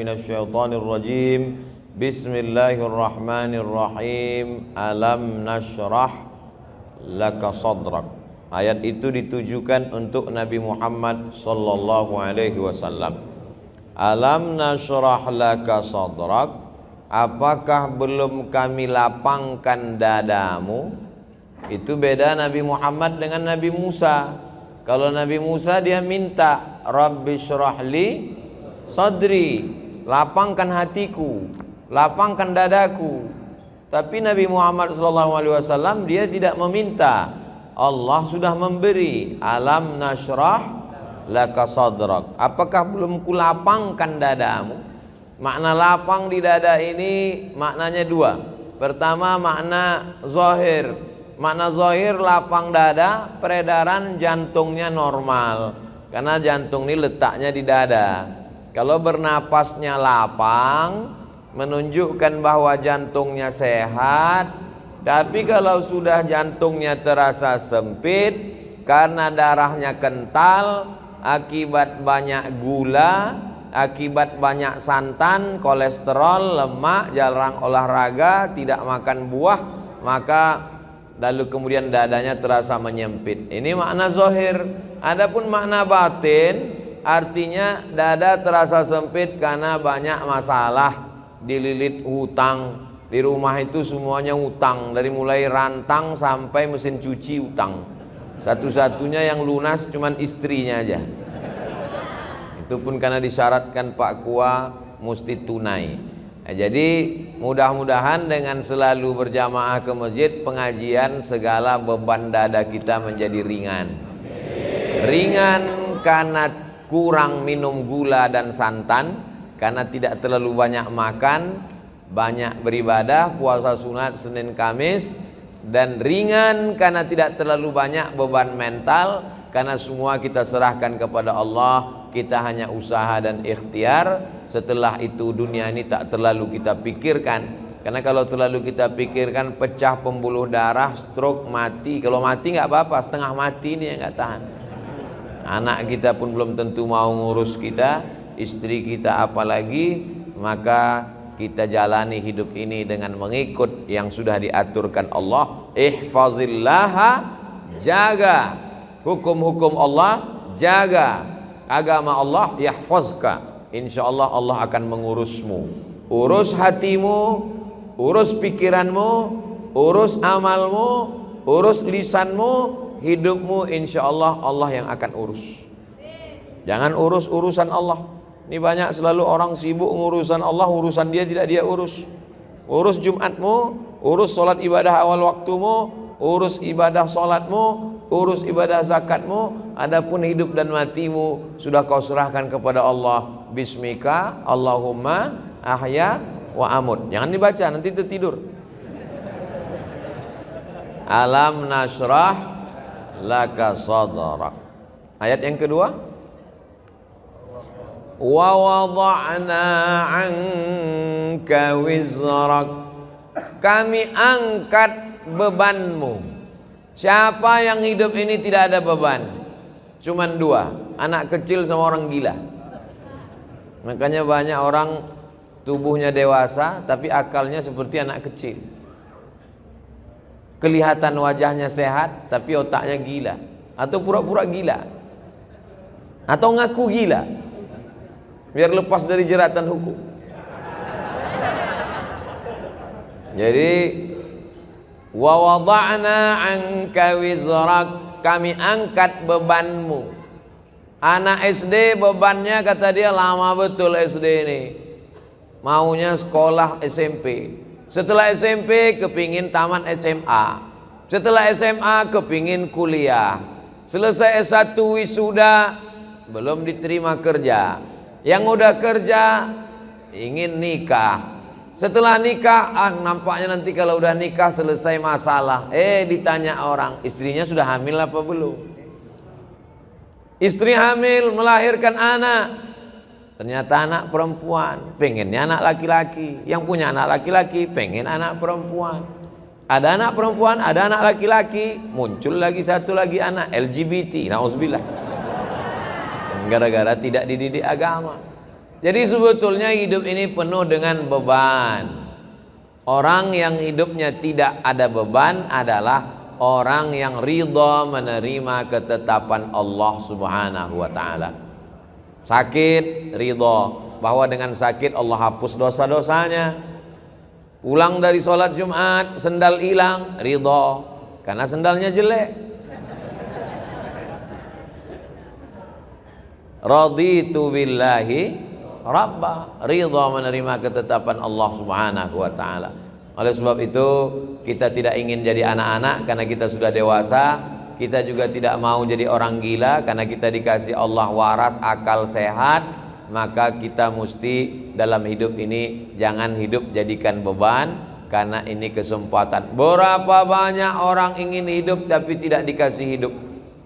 minasyaitonir rajim. Bismillahirrahmanirrahim. Alam nashrah laka sadrak. Ayat itu ditujukan untuk Nabi Muhammad sallallahu alaihi wasallam. Alam nashrah laka sadrak. Apakah belum kami lapangkan dadamu? Itu beda Nabi Muhammad dengan Nabi Musa. Kalau Nabi Musa dia minta Rabbi syrahli sadri, lapangkan hatiku, lapangkan dadaku. Tapi Nabi Muhammad SAW dia tidak meminta, Allah sudah memberi. Alam nashrah laka sadrak. Apakah belum kulapangkan dadamu? Makna lapang di dada ini maknanya dua. Pertama makna zahir. Makna zahir lapang dada, peredaran jantungnya normal. Karena jantung ini letaknya di dada. Kalau bernapasnya lapang, menunjukkan bahwa jantungnya sehat. Tapi kalau sudah jantungnya terasa sempit karena darahnya kental, akibat banyak gula, akibat banyak santan, kolesterol, lemak, jarang olahraga, tidak makan buah, maka lalu kemudian dadanya terasa menyempit. Ini makna zahir. Adapun makna batin, artinya dada terasa sempit karena banyak masalah, dililit hutang. Di rumah itu semuanya hutang, dari mulai rantang sampai mesin cuci hutang. Satu-satunya yang lunas cuman istrinya aja. Itu pun karena disyaratkan Pak Kua mesti tunai. Nah, jadi mudah-mudahan dengan selalu berjamaah ke masjid, pengajian, segala beban dada kita menjadi ringan. Ringan karena kurang minum gula dan santan, karena tidak terlalu banyak makan, banyak beribadah, puasa sunat Senin Kamis, dan ringan karena tidak terlalu banyak beban mental, karena semua kita serahkan kepada Allah. Kita hanya usaha dan ikhtiar. Setelah itu dunia ini tak terlalu kita pikirkan. Karena kalau terlalu kita pikirkan, pecah pembuluh darah, stroke, mati. Kalau mati nggak apa-apa, setengah mati ini yang nggak tahan. Anak kita pun belum tentu mau ngurus kita, istri kita apalagi. Maka kita jalani hidup ini dengan mengikut yang sudah diaturkan Allah. Ihfazillaha, jaga hukum-hukum Allah, jaga agama Allah, yahfazka. Insyaallah Allah akan mengurusmu. Urus hatimu, urus pikiranmu, urus amalmu, urus lisanmu, hidupmu, insyaallah Allah yang akan urus. Jangan urus urusan Allah. Ini banyak selalu orang sibuk ngurusan Allah, urusan dia tidak dia urus. Urus Jumatmu, urus solat ibadah awal waktumu, urus ibadah solatmu, urus ibadah zakatmu. Adapun hidup dan matimu sudah kau serahkan kepada Allah. Bismika Allahumma ahya wa amut. Jangan dibaca, nanti tertidur. Alam nashrah laka sadrak. Ayat yang kedua, wa wada'na 'anka wizrak. Kami angkat bebanmu. Siapa yang hidup ini tidak ada beban? Cuman dua, anak kecil sama orang gila. Makanya banyak orang tubuhnya dewasa tapi akalnya seperti anak kecil. Kelihatan wajahnya sehat tapi otaknya gila, atau pura-pura gila, atau ngaku gila biar lepas dari jeratan hukum. Jadi wa wada'na 'anka wizrak, kami angkat bebanmu. Anak SD bebannya kata dia lama betul SD ini, maunya sekolah SMP. Setelah SMP kepingin tamat SMA. Setelah SMA kepingin kuliah. Selesai S1 wisuda belum diterima kerja. Yang udah kerja ingin nikah. Setelah nikah, nampaknya nanti kalau udah nikah selesai masalah. Ditanya orang, istrinya sudah hamil apa belum? Istri hamil, melahirkan anak, ternyata anak perempuan. Pengennya anak laki-laki. Yang punya anak laki-laki pengen anak perempuan. Ada anak perempuan, ada anak laki-laki, muncul lagi satu lagi anak LGBT. Nauzubillah. Gara-gara tidak dididik agama. Jadi sebetulnya hidup ini penuh dengan beban. Orang yang hidupnya tidak ada beban adalah orang yang ridha menerima ketetapan Allah Subhanahu wa taala. Sakit, ridha bahwa dengan sakit Allah hapus dosa-dosanya. Pulang dari sholat Jumat, sendal hilang, ridha karena sendalnya jelek. Raditu billahi Rabba, ridha menerima ketetapan Allah Subhanahu wa taala. Oleh sebab itu, kita tidak ingin jadi anak-anak karena kita sudah dewasa. Kita juga tidak mau jadi orang gila karena kita dikasih Allah waras, akal sehat. Maka kita mesti dalam hidup ini jangan hidup jadikan beban, karena ini kesempatan. Berapa banyak orang ingin hidup tapi tidak dikasih hidup.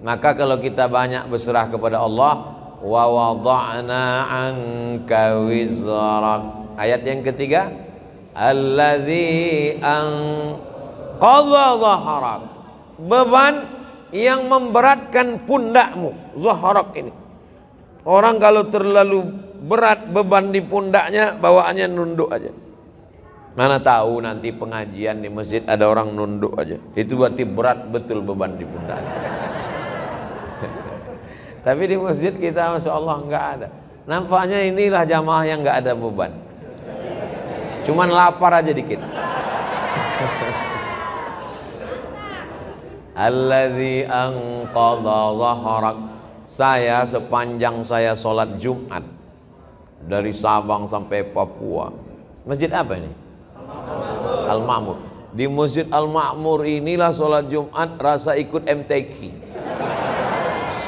Maka kalau kita banyak berserah kepada Allah, wa wada'na anka wizrak. Ayat yang ketiga, alladzi anqadha dhahrak, beban yang memberatkan pundakmu. Zahrak ini, orang kalau terlalu berat beban di pundaknya, bawaannya nunduk aja. Mana tahu nanti pengajian di masjid ada orang nunduk aja, itu berarti berat betul beban di pundaknya. Tapi di masjid kita Masya Allah nggak ada. Nampaknya inilah jamaah yang nggak ada beban, cuman lapar aja dikit. Alladzi anqadha dhahrak. Saya sepanjang saya sholat Jumat dari Sabang sampai Papua. Masjid apa ini? Al-Ma'mur. Di Masjid Al-Ma'mur inilah sholat Jumat rasa ikut MTQ.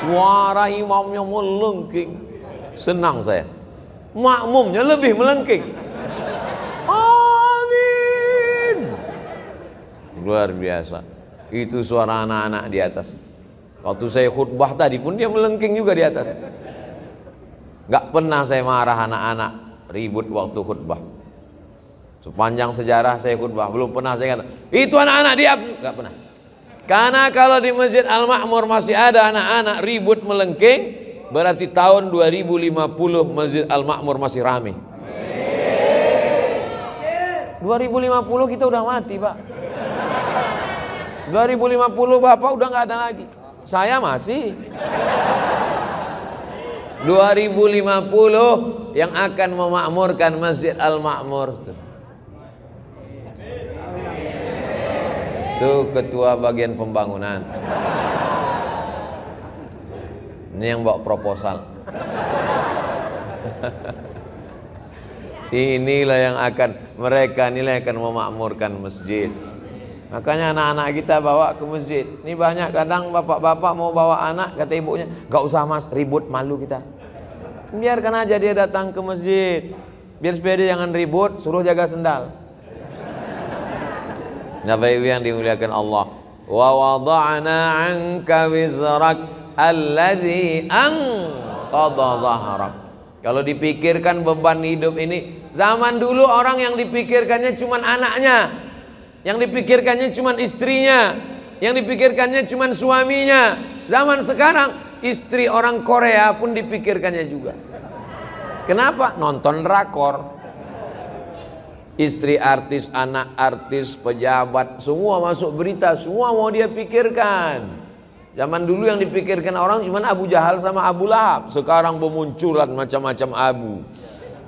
Suara imamnya melengking, senang saya. Makmumnya lebih melengking. Amin. Luar biasa. Itu suara anak-anak di atas. Waktu saya khutbah tadi pun dia melengking juga di atas. Gak pernah saya marah anak-anak ribut waktu khutbah. Sepanjang sejarah saya khutbah belum pernah saya kata itu anak-anak diam. Gak pernah. Karena kalau di Masjid Al-Ma'mur masih ada anak-anak ribut melengking, berarti tahun 2050 Masjid Al-Ma'mur masih ramai. 2050 kita udah mati, Pak. 2050 Bapak udah nggak ada lagi. Saya masih. 2050 yang akan memakmurkan Masjid Al-Ma'mur. Itu ketua bagian pembangunan. Ini yang bawa proposal. Inilah yang akan, mereka inilah yang akan memakmurkan masjid. Makanya anak-anak kita bawa ke masjid. Ini banyak kadang bapak-bapak mau bawa anak, kata ibunya, gak usah mas, ribut, malu kita. Biarkan aja dia datang ke masjid. Biar supaya dia jangan ribut, suruh jaga sendal. Bapak Ibu yang dimuliakan Allah, wa wada'na 'anka wizrak alladzi anqadha dhahrak. Kalau dipikirkan beban hidup ini, zaman dulu orang yang dipikirkannya cuma anaknya, yang dipikirkannya cuma istrinya, yang dipikirkannya cuma suaminya. Zaman sekarang istri orang Korea pun dipikirkannya juga. Kenapa? Nonton drakor. Istri artis, anak artis, pejabat, semua masuk berita, semua mau dia pikirkan. Zaman dulu yang dipikirkan orang cuma Abu Jahal sama Abu Lahab. Sekarang bermunculan macam-macam Abu.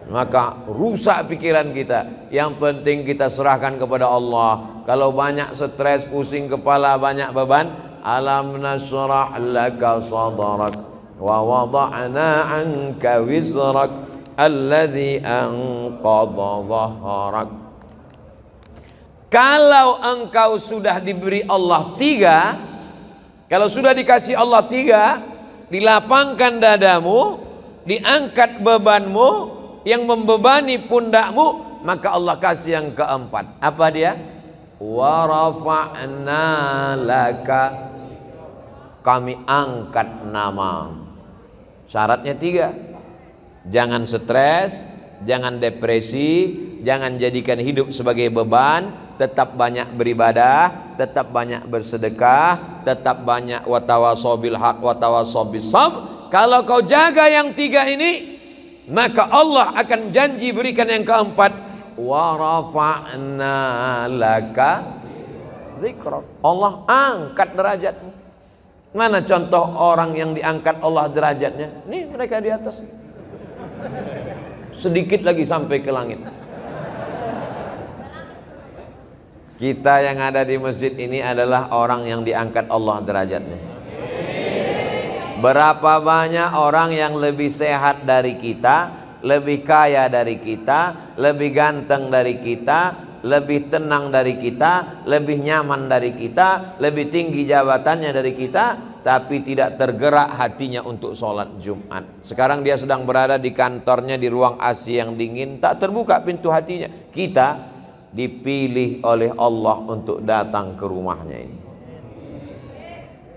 Maka rusak pikiran kita. Yang penting kita serahkan kepada Allah. Kalau banyak stres, pusing kepala, banyak beban, alam nashrah laka sadrak wa wada'na anka wizrak alladzi anqadha dhahrak. Kalau engkau sudah diberi Allah 3, kalau sudah dikasih Allah 3, dilapangkan dadamu, diangkat bebanmu yang membebani pundakmu, maka Allah kasih yang keempat. Apa dia? Wa rafa'na laka, kami angkat nama. Syaratnya 3. Jangan stres, jangan depresi, jangan jadikan hidup sebagai beban, tetap banyak beribadah, tetap banyak bersedekah, tetap banyak watawasaw bil haq watawasaw bis sabr. Kalau kau jaga yang 3 ini, maka Allah akan janji berikan yang keempat, wa rafa'na laka dzikrak. Allah angkat derajatmu. Mana contoh orang yang diangkat Allah derajatnya? Nih mereka di atas. Sedikit lagi sampai ke langit. Kita yang ada di masjid ini adalah orang yang diangkat Allah derajatnya. Berapa banyak orang yang lebih sehat dari kita, lebih kaya dari kita, lebih ganteng dari kita, lebih tenang dari kita, lebih nyaman dari kita, lebih tinggi jabatannya dari kita, tapi tidak tergerak hatinya untuk sholat Jumat. Sekarang dia sedang berada di kantornya di ruang AC yang dingin, tak terbuka pintu hatinya. Kita dipilih oleh Allah untuk datang ke rumahnya ini.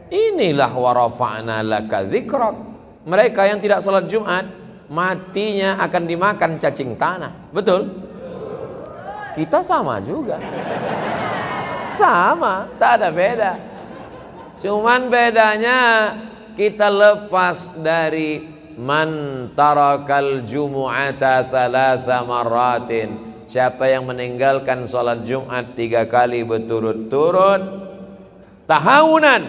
Inilah wa rafa'na laka dzikrak. Mereka yang tidak sholat Jumat, matinya akan dimakan cacing tanah. Betul? Kita sama juga. Sama, tak ada beda. Cuman bedanya kita lepas dari man tarakal jumu'ata thalatha marratin. Siapa yang meninggalkan sholat Jumat 3 kali berturut-turut, tahawunan,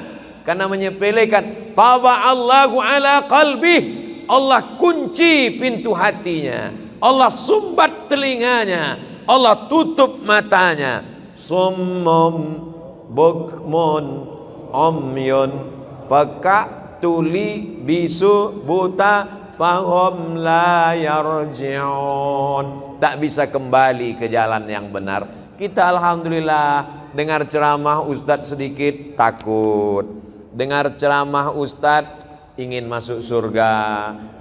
karena menyepelekan, taba'allahu ala qalbih, Allah kunci pintu hatinya, Allah sumbat telinganya, Allah tutup matanya. Summum bukmun umyun, peka, tuli, bisu, buta, fahum la yarji'un, tak bisa kembali ke jalan yang benar. Kita alhamdulillah dengar ceramah ustadz sedikit takut, dengar ceramah ustadz ingin masuk surga,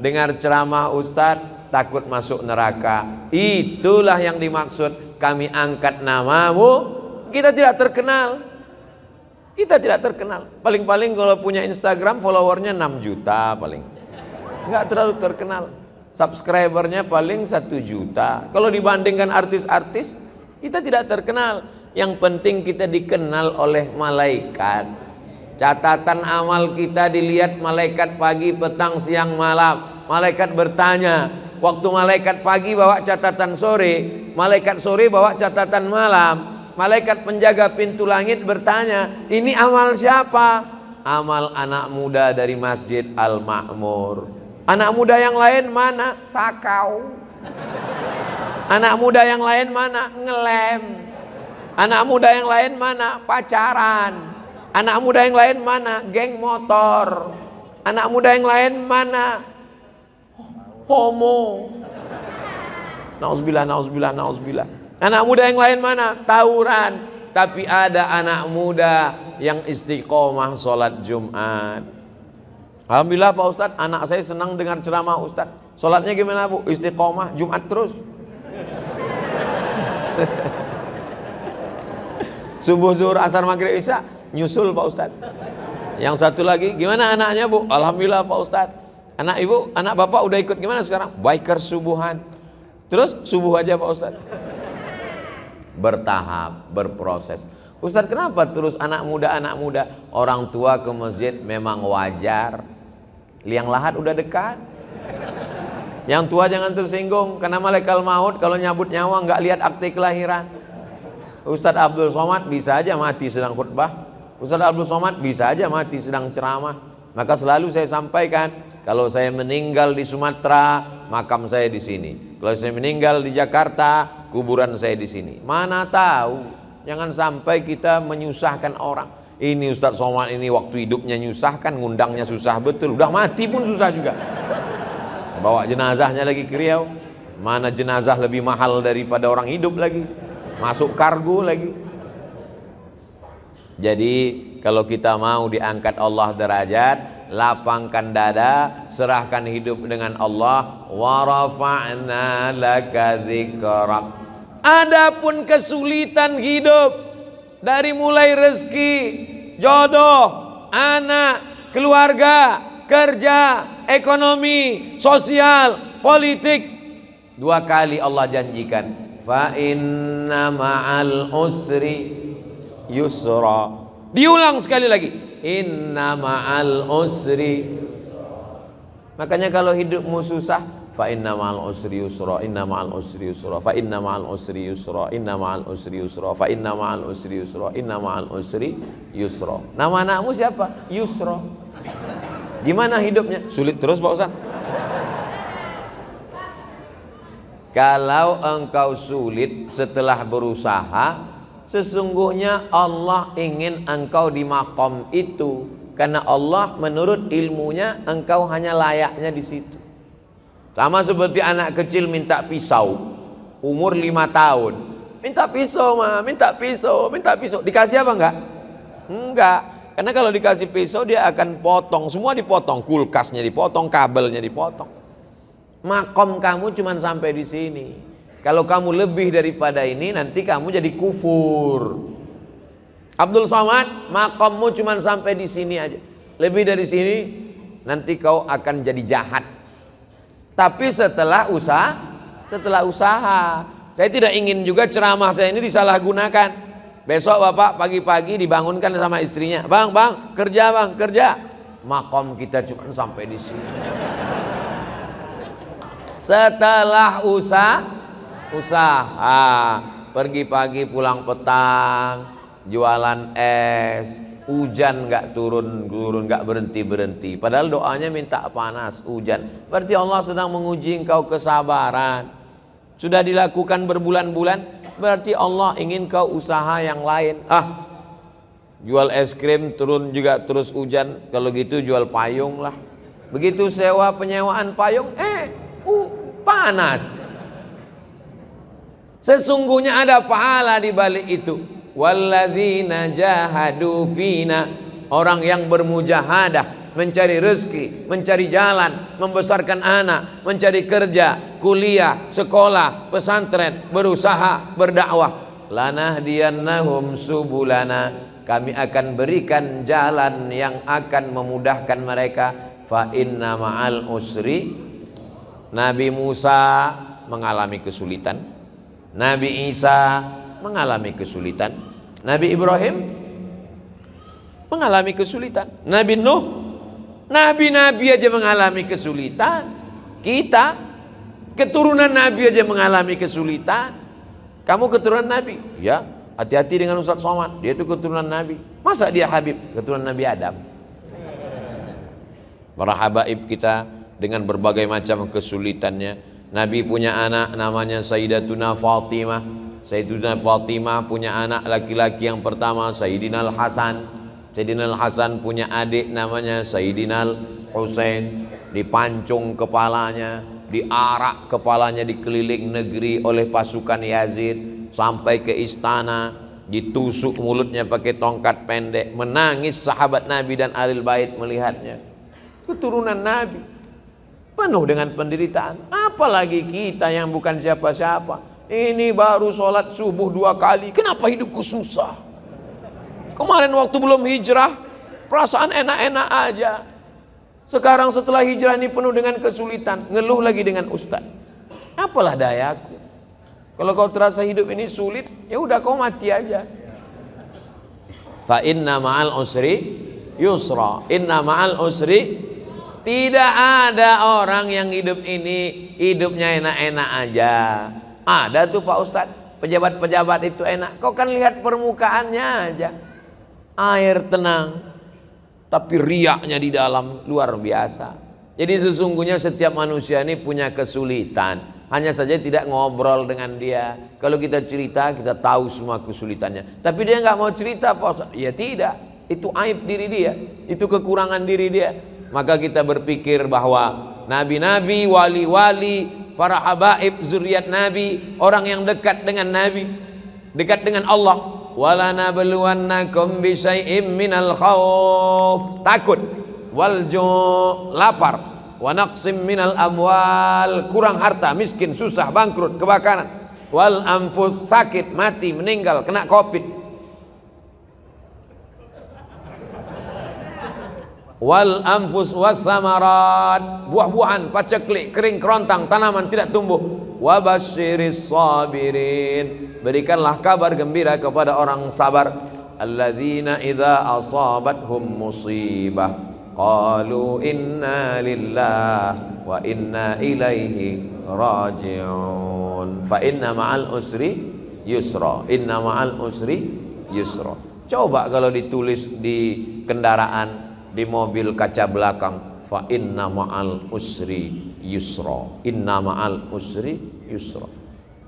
dengar ceramah ustadz takut masuk neraka. Itulah yang dimaksud kami angkat namamu. Kita tidak terkenal, kita tidak terkenal. Paling-paling kalau punya Instagram followernya 6 juta paling, nggak terlalu terkenal. Subscribernya paling 1 juta. Kalau dibandingkan artis-artis, kita tidak terkenal. Yang penting kita dikenal oleh malaikat. Catatan amal kita dilihat malaikat pagi, petang, siang, malam. Malaikat bertanya. Waktu malaikat pagi bawa catatan sore, malaikat sore bawa catatan malam. Malaikat penjaga pintu langit bertanya, ini amal siapa? Amal anak muda dari Masjid Al-Ma'mur. Anak muda yang lain mana? Sakau. Anak muda yang lain mana? Ngelem. Anak muda yang lain mana? Pacaran. Anak muda yang lain mana? Geng motor. Anak muda yang lain mana? Homo. Nauzubillah, nauzubillah, nauzubillah. Anak muda yang lain mana? Tawuran. Tapi ada anak muda yang istiqomah sholat Jumat. Alhamdulillah Pak Ustadz, anak saya senang dengar ceramah Ustadz. Sholatnya gimana Bu? Istiqomah, Jumat terus. Subuh, zuhur, asar, maghrib, isya nyusul Pak Ustadz. Yang satu lagi, gimana anaknya Bu? Alhamdulillah Pak Ustadz. Anak ibu, anak bapak udah ikut gimana sekarang? Biker subuhan. Terus subuh aja Pak Ustadz. Bertahap, berproses. Ustadz kenapa terus anak muda? Orang tua ke masjid memang wajar. Liang lahat udah dekat. Yang tua jangan tersinggung, karena malaikat maut kalau nyabut nyawa nggak lihat akte kelahiran. Ustadz Abdul Somad bisa aja mati sedang khutbah. Ustadz Abdul Somad bisa aja mati sedang ceramah. Maka selalu saya sampaikan, kalau saya meninggal di Sumatera, makam saya di sini. Kalau saya meninggal di Jakarta, kuburan saya di sini. Mana tahu, jangan sampai kita menyusahkan orang. Ini Ustadz Somad ini waktu hidupnya nyusahkan, ngundangnya susah betul. Udah mati pun susah juga. Bawa jenazahnya lagi ke Riau. Mana jenazah lebih mahal daripada orang hidup lagi. Masuk kargo lagi. Jadi kalau kita mau diangkat Allah derajat, lapangkan dada, serahkan hidup dengan Allah. Wa rafa'na laka dzikrak. Adapun kesulitan hidup, dari mulai rezeki, jodoh, anak, keluarga, kerja, ekonomi, sosial, politik, 2 kali Allah janjikan, fa inna ma'al usri yusra. Diulang sekali lagi, inna ma'al usri. Makanya kalau hidupmu susah, fa inna ma'al usri yusra, inna ma'al usri yusra, fa inna ma'al usri yusra, inna ma'al usri yusra, fa inna ma'al usri yusra, inna ma'al usri yusra. Nama anakmu siapa? Yusra. Gimana hidupnya? Sulit terus Pak Ustaz. Kalau engkau sulit setelah berusaha, sesungguhnya Allah ingin engkau di makom itu, karena Allah menurut ilmunya engkau hanya layaknya di situ. Sama seperti anak kecil minta pisau, umur 5 tahun, minta pisau mah, minta pisau, minta pisau. Dikasih apa enggak? Enggak. Karena kalau dikasih pisau dia akan potong, semua dipotong, kulkasnya dipotong, kabelnya dipotong. Makom kamu cuma sampai di sini. Kalau kamu lebih daripada ini, nanti kamu jadi kufur. Abdul Somad, makommu cuma sampai di sini aja. Lebih dari sini, nanti kau akan jadi jahat. Tapi setelah usaha, saya tidak ingin juga ceramah saya ini disalahgunakan. Besok bapak pagi-pagi dibangunkan sama istrinya, bang, kerja bang, kerja. Makom kita cuma sampai di sini. Setelah usaha, pergi pagi pulang petang, jualan es, hujan nggak turun nggak berhenti. Padahal doanya minta panas, hujan. Berarti Allah sedang menguji engkau kesabaran. Sudah dilakukan berbulan-bulan, berarti Allah ingin kau usaha yang lain. Jual es krim turun juga terus hujan. Kalau gitu jual payung lah. Begitu sewa penyewaan payung, panas. Sesungguhnya ada pahala di balik itu. Walladzina jahadu fina, orang yang bermujahadah, mencari rezeki, mencari jalan, membesarkan anak, mencari kerja, kuliah, sekolah, pesantren, berusaha, berdakwah. Lanahdiyannahum subulana, kami akan berikan jalan yang akan memudahkan mereka. Fa inna ma'al usri. Nabi Musa mengalami kesulitan, Nabi Isa mengalami kesulitan, Nabi Ibrahim mengalami kesulitan, Nabi Nuh, nabi-nabi aja mengalami kesulitan. Kita keturunan nabi aja mengalami kesulitan. Kamu keturunan nabi? Ya, hati-hati dengan Ustaz Somad, dia itu keturunan nabi. Masa dia Habib? Keturunan Nabi Adam. Para habaib kita dengan berbagai macam kesulitannya. Nabi punya anak namanya Sayyidatuna Fatimah. Sayyidatuna Fatimah punya anak laki-laki yang pertama Sayyidina Al-Hasan. Sayyidina Al-Hasan punya adik namanya Sayyidina Al-Husain. Dipancung kepalanya, diarak kepalanya dikeliling negeri oleh pasukan Yazid sampai ke istana, ditusuk mulutnya pakai tongkat pendek. Menangis sahabat Nabi dan Ahlul Bait melihatnya. Keturunan Nabi penuh dengan penderitaan. Apalagi kita yang bukan siapa-siapa. Ini baru sholat subuh 2 kali, kenapa hidupku susah? Kemarin waktu belum hijrah perasaan enak-enak aja. Sekarang setelah hijrah ini penuh dengan kesulitan, ngeluh lagi dengan ustaz. Apalah dayaku. Kalau kau terasa hidup ini sulit, ya udah kau mati aja. Fa inna ma'al usri yusra, inna ma'al usri. Tidak ada orang yang hidup ini hidupnya enak-enak aja. Ada tuh Pak Ustadz, pejabat-pejabat itu enak. Kau kan lihat permukaannya aja, air tenang, tapi riaknya di dalam luar biasa. Jadi sesungguhnya setiap manusia ini punya kesulitan, hanya saja tidak ngobrol dengan dia. Kalau kita cerita, kita tahu semua kesulitannya. Tapi dia nggak mau cerita Pak Ustadz. Ya tidak, itu aib diri dia, itu kekurangan diri dia. Maka kita berpikir bahwa nabi-nabi, wali-wali, para habaib, zuriat nabi, orang yang dekat dengan nabi, dekat dengan Allah. Wala nabluwannakum bisyai'im minal khauf, takut, wal ju', lapar, wa naqsim minal amwal, kurang harta, miskin, susah, bangkrut, kebakaran, wal anfus, sakit, mati, meninggal, kena covid, wal anfus was samarat, buah-buahan, paceklik, kering kerontang, tanaman tidak tumbuh. Wa basyiris sabirin, berikanlah kabar gembira kepada orang sabar. Alladzina idza asabathum musibah qalu inna lillahi wa inna ilaihi raji'un. Fa inna ma'al usri yusra. Inna ma'al usri yusra. Coba kalau ditulis di kendaraan, di mobil kaca belakang, fa inna ma'al usri yusra. Inna ma'al usri yusra.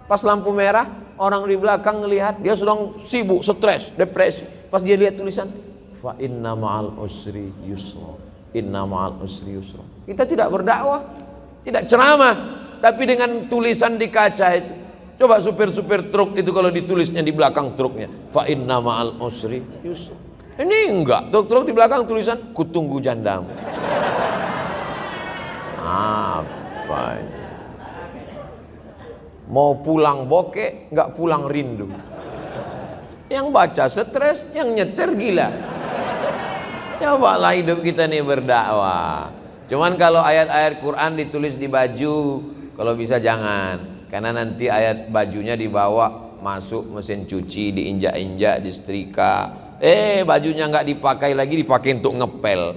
Pas lampu merah, orang di belakang ngelihat, dia sedang sibuk, stres, depresi. Pas dia lihat tulisan, fa inna ma'al usri yusra. Inna ma'al usri yusra. Kita tidak berdakwah, tidak ceramah, tapi dengan tulisan di kaca itu. Coba supir-supir truk itu kalau ditulisnya di belakang truknya, fa inna ma'al usri yusra. Ini enggak, truk-truk di belakang tulisan, kutunggu jandamu. Apa ini? Mau pulang bokeh, enggak pulang rindu. Yang baca stres, yang nyetir gila. Cobalah hidup kita nih berdakwah. Cuman kalau ayat-ayat Quran ditulis di baju, kalau bisa jangan. Karena nanti ayat bajunya dibawa masuk mesin cuci, diinjak-injak, disetrika. Bajunya nggak dipakai lagi, dipakai untuk ngepel,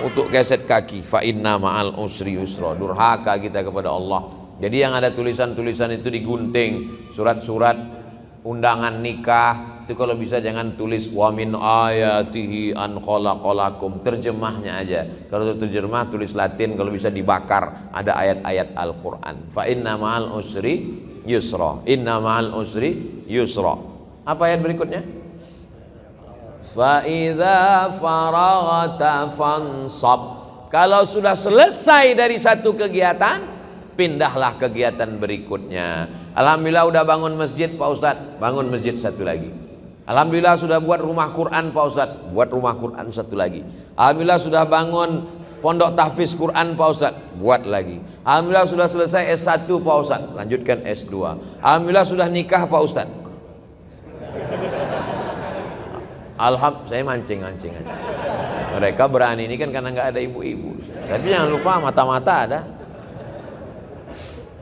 untuk keset kaki. Fa inna ma'al usri yusra. Durhaka kita kepada Allah. Jadi yang ada tulisan-tulisan itu digunting, surat-surat undangan nikah itu kalau bisa jangan tulis wa min ayatihi an khalaqalakum, terjemahnya aja. Kalau terjemah tulis Latin, kalau bisa dibakar, ada ayat-ayat Al-Qur'an. Fa inna ma'al usri yusra. Inna ma'al usri yusra. Apa ayat berikutnya? Fa idza faraghta fansab. Kalau sudah selesai dari satu kegiatan, pindahlah kegiatan berikutnya. Alhamdulillah udah bangun masjid Pak Ustadz, bangun masjid satu lagi. Alhamdulillah sudah buat rumah Quran Pak Ustadz, buat rumah Quran satu lagi. Alhamdulillah sudah bangun pondok tahfiz Quran Pak Ustadz, buat lagi. Alhamdulillah sudah selesai S1 Pak Ustadz, lanjutkan S2. Alhamdulillah sudah nikah Pak Ustadz. Saya mancing-mancing aja. Mereka berani ini kan karena nggak ada ibu-ibu. Tapi jangan lupa mata-mata ada.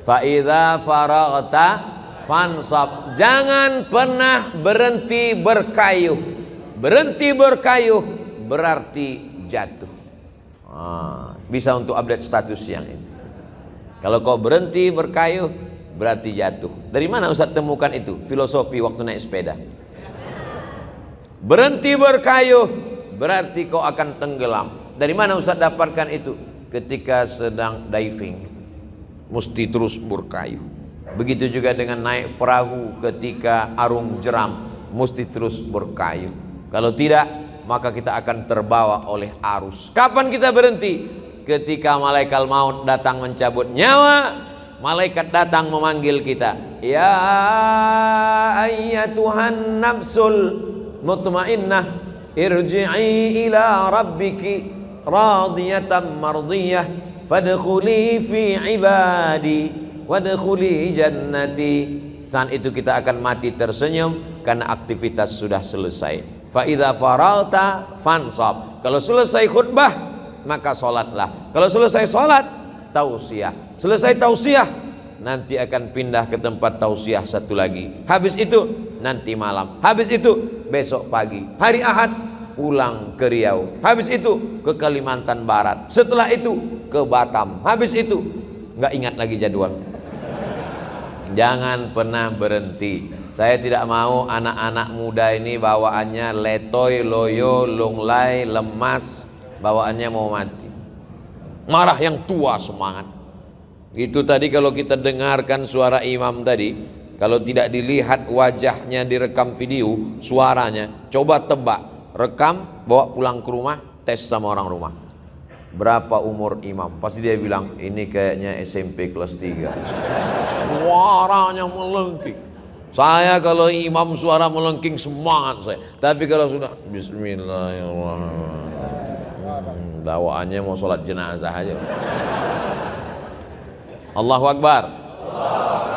Fa idza faraghta fansab. Jangan pernah berhenti berkayuh. Berhenti berkayuh berarti jatuh. Bisa untuk update status yang ini. Kalau kau berhenti berkayuh berarti jatuh. Dari mana Ustaz temukan itu? Filosofi waktu naik sepeda. Berhenti berkayuh berarti kau akan tenggelam. Dari mana Ustaz dapatkan itu? Ketika sedang diving, mesti terus berkayuh. Begitu juga dengan naik perahu ketika arung jeram, mesti terus berkayuh. Kalau tidak, maka kita akan terbawa oleh arus. Kapan kita berhenti? Ketika malaikat maut datang mencabut nyawa, malaikat datang memanggil kita, ya ayyatuhan nafsul mutmainnah, irji'i ila rabbiki radiyatan mardiyah, fadkhuli fi ibadi wadkhuli jannati. Saat itu kita akan mati tersenyum karena aktivitas sudah selesai. Fa idza faragta fansab. Kalau selesai khutbah maka salatlah. Kalau selesai salat tausiah. Selesai tausiah nanti akan pindah ke tempat tausiah satu lagi. Habis itu nanti malam. Habis itu besok pagi. Hari Ahad pulang ke Riau. Habis itu ke Kalimantan Barat. Setelah itu ke Batam. Habis itu nggak ingat lagi jadwal. Jangan pernah berhenti. Saya tidak mau anak-anak muda ini bawaannya letoy, loyo, lunglai, lemas, bawaannya mau mati. Marah yang tua semangat. Itu tadi kalau kita dengarkan suara imam tadi, kalau tidak dilihat wajahnya direkam video, suaranya, coba tebak, rekam, bawa pulang ke rumah, tes sama orang rumah. Berapa umur imam? Pasti dia bilang ini kayaknya SMP kelas 3. Suaranya melengking. Saya kalau imam suara melengking semangat saya. Tapi kalau sudah Bismillahirrahmanirrahim, bawaannya mau sholat jenazah aja. Allahu Akbar.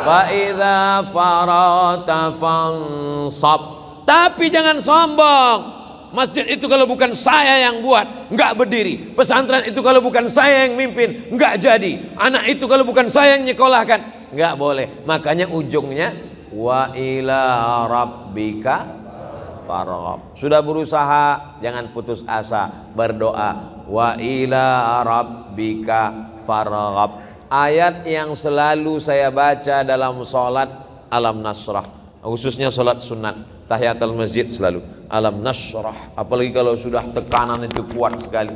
Fa idza farata fansab. Tapi jangan sombong. Masjid itu kalau bukan saya yang buat, enggak berdiri. Pesantren itu kalau bukan saya yang mimpin, enggak jadi. Anak itu kalau bukan saya yang nyekolahkan, enggak boleh. Makanya ujungnya wa ila rabbika farghab. Sudah berusaha, jangan putus asa, berdoa. Wa ila rabbika farghab. Ayat yang selalu saya baca dalam salat Alam Nasrah, khususnya salat sunat tahiyatul masjid selalu Alam Nasrah. Apalagi kalau sudah tekanan itu kuat sekali,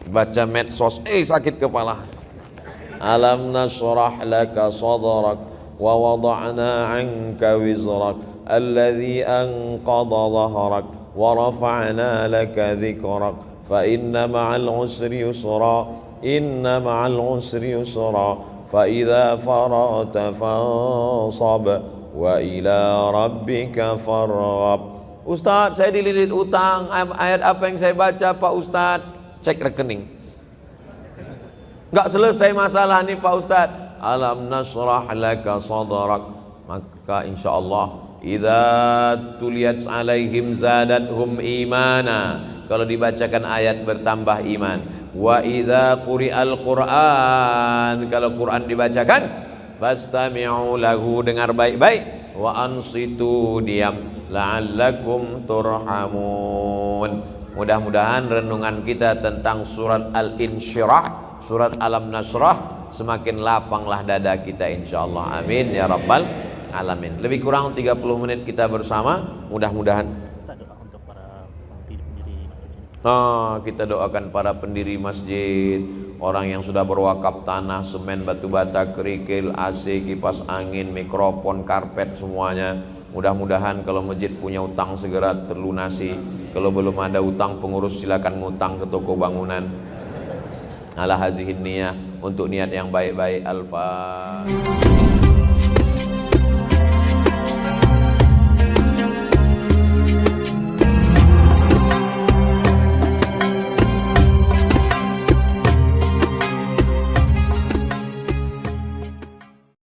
baca medsos sakit kepala. Alam nasrah laka sadrak wa wada'na 'anka wizrak alladhi anqadha dhahrak wa rafa'na laka dhikrak fa inna ma'al usri yusra inna ma'al usri yusra fa idza faragta fansab wa ila rabbika farghab. Ustaz, saya dililit utang. Ayat apa yang saya baca Pak Ustaz? Cek rekening. Enggak selesai masalah nih Pak Ustaz. Alam nasrah laka sadrak. Maka insyaallah idza tuliyat alaihim zadathum imana. Kalau dibacakan ayat bertambah iman. Wa idza quri'al Qur'an, kalau Quran dibacakan, fastami'u lahu, dengar baik-baik, wa ansitu, diam, la'allakum turhamun. Mudah-mudahan renungan kita tentang surat Al-Insyirah, surat Alam Nasrah, semakin lapanglah dada kita insyaallah. Amin ya rabbal alamin. Lebih kurang 30 menit kita bersama, mudah-mudahan kita doakan para pendiri masjid, orang yang sudah berwakaf tanah, semen, batu bata, kerikil, AC, kipas angin, mikrofon, karpet, semuanya. Mudah-mudahan kalau masjid punya utang segera terlunasi. Kalau belum ada utang, pengurus silakan ngutang ke toko bangunan. Ala hazihin niyah, untuk niat yang baik-baik. Al-Fatihah.